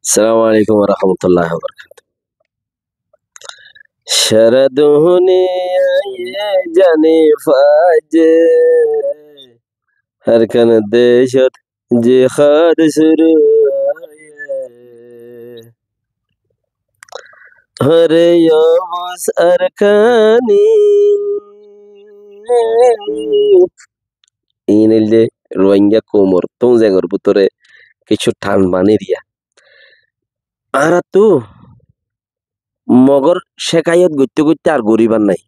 السلام عليكم ورحمة الله وبركاته. शरदोने ये जाने फाजे हर कन देशत जे खाद सुरू हरे यवस अरकानी ইনিলে রোহিঙ্গা কোমর তুম জায়গার ভিতরে কিছু ঠান বানিয়ে আর তো মগর শেখায়ত গইতে গইতে আর গরিবার নাই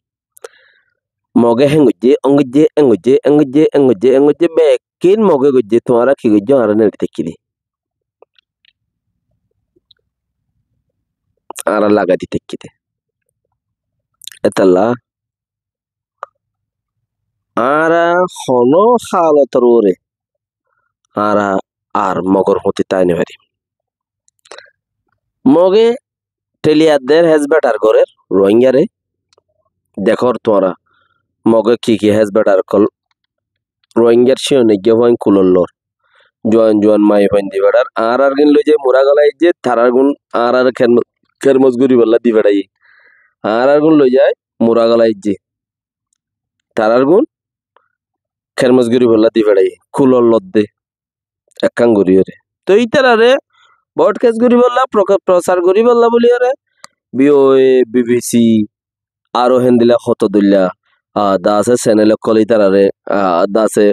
মগে হেঙ্গুজে বেকিন মগে গজ্জে তোমারা কি গজ্জে আর নেড়ে দেখিলি আর লাগাতি দেখিতে এতাল্লা আর হন হালতর ওরে আর মগর হতে তাই নেবারি মগে টেলিয়াদের হেজ বেটার ঘরের রোহিঙ্গারে দেখর তোরা মগে কি হেজ বেটার কল রোহিঙ্গার শিওনে গিয়ে হইন কুলল্লর জোয়ান মাই হইন দি বেটার আর গিন লই যে মুরা গলাই যে থারার গুণ আর খেরমজ গুরি বল্লা দি বেড়াই আর গুণ লই যায় মুরা গলাই যে তারার গুণ খেরমজ গুরি বল্লা দি বেড়াই কুলল্লর দে একাং গুরি ওরে তো ইতারারে ব্রডকাস্ট গুরি বল্লা প্রচার গুরি বল্লা বলি ওরে বিওএ বিবিসি আরো হেন্দিলা হত দিল্লা দাসে চ্যানেল কলি তারারে দাসে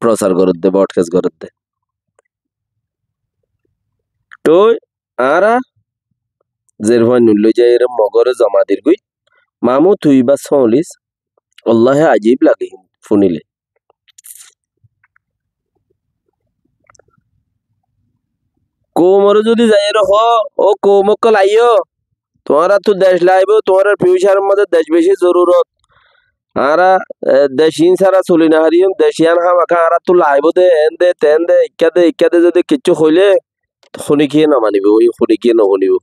প্রচার করত দে ব্রডকাস্ট করত দে তো আরা জেরভান নুল্লো যায় এর মগরে জমা দির গুই মামু তুই বা সলিস আল্লাহে আজীব লাগে শুনিলে কোমরে যদি যাই হ ও কোমক লাইও তোমারা তো দেশ লাইব তোমার ফিউচার মধ্যে দেশ বেশি জরুরত আরা দেশিন সারা চলি না হারিম দেশিয়ান হামাখা আরা তো লাইব দে এন দে তেন দে ইক্কাদে যদি কিচ্ছু হইলে শুনি কিয়ে নামানিব ওই শুনি কিয়ে নশুনিব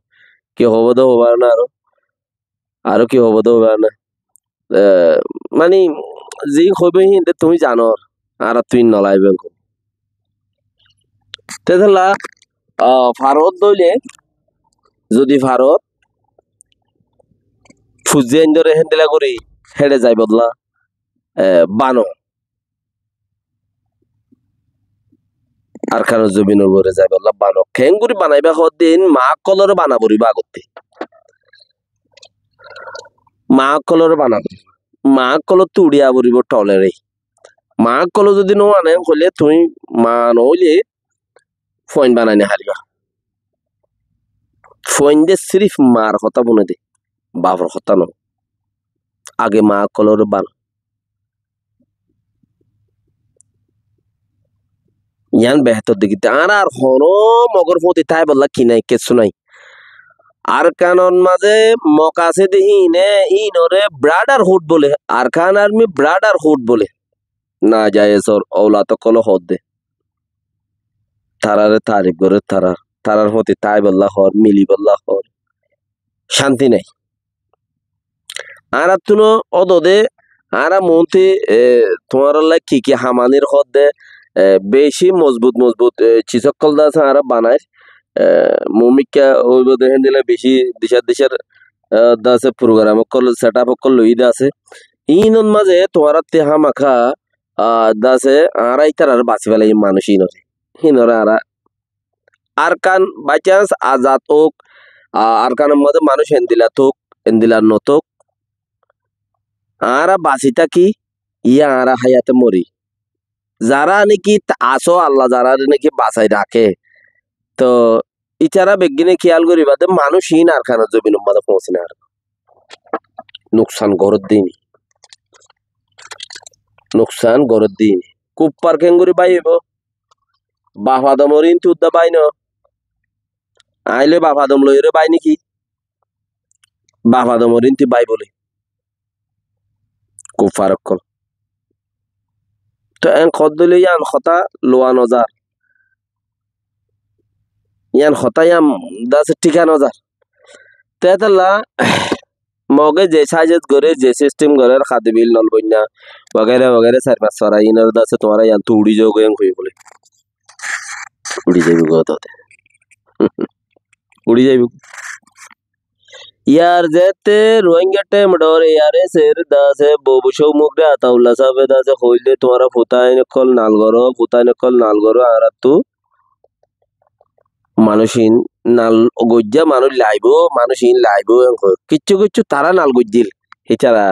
কি হব তো হবার না আরো কি হব তো হবার না মানে যি হইবে হিন্দে তুমি জানো আর তুই নলাইবে তেলা ভারত দইলে যদি ভারত ফুজিয়ান ধরে হেন্দেলা করি হেডে যাই বদলা বানো আর কারো জমিনের উপরে যাই বদলা বানো খেঙ্গুরি বানাইবা দিন মা কলর বানাবরি বা করতে মা কলর বানাবো মা কলর তো উড়িয়া বরিব টলেরে মা কলর যদি নো আনে হলে তুমি মা নইলে ফইন বানাই না হারিবা ফইন দে সিরিফ মার কথা বনে দে বাবার কথা ন আগে মা কলর বান ইয়ান বেহতর দেখিতে আর হন মগর ফতি তাই বললা কি নাই কিছু নাই আর কানন মাঝে মকাছে দেহি নে ইনরে ব্রাডার হুড বলে আর খান আর্মি ব্রাডার হুড বলে না যায় সর ওলা তো কল হদ দে তারারে তারিফ করে তারার হতে তাই বললা হর মিলি বললা হর শান্তি নাই আর তুনো অদদে আর মন্ত্রী তোমার কি হামানির হদ দে বেশি মজবুত চিসকল দাস আর বানায় মমিকা ওই দেখেন দিলে বেশি দিশার দাসে program call set up call লই দাসে ইনন মাঝে তোমার তেহা মাখা দাসে আড়াই তার আর বাঁচি ফেলে মানুষ ইনরে হিনরে আর কান বাই চান্স আজাদ হোক আর কানের মধ্যে মানুষ এন্দিলা নতক আরা বাঁচিতা কি ইয়া আরা হায়াতে মরি যারা নাকি আসো আল্লাহ যারা নাকি বাঁচাই রাখে তো ইচারা বেগিনে খেয়াল করি বাদে মানুষহীন আর খানা জমিন মাঝে পৌঁছে না আর নুকসান গরত দিইনি কুপ্পার খেঙ্গুরি বাইব বাফাদম ঋণ তুদ্দা বাই ন আইলে বাফাদম লইরে বাই নাকি বাফাদম ঋণ তুই বাই বলে খুব ফারক কল তো এন খদ দিলে ইয়ান হতা লোয়া নজার ইয়ান হতা ইয়াম দাসে টিকা নজার তেতলা মগে যে সাইজত করে যে সিস্টেম করে খাদি বিল নল বন্যা वगैरह সার মাস সারা ইনর দাসে তোমারা ইয়ান তো উড়ি যাও গয়ং হই বলে উড়ি যাবি গততে উড়ি যাইব ইয়ার যেতে রোহিঙ্গা টেম ডর ইয়ারে সের দাসে ববু সৌমুগ্রে আতাউল্লা সাবে দাসে হইলে তোমারা ফুতাই নকল নাল গরো আর তু মানুষিন নাল গজ্জা মানুষ লাইব মানুষিন লাইব কিচ্ছু কিচ্ছু তারা নাল গজ্জিল এছাড়া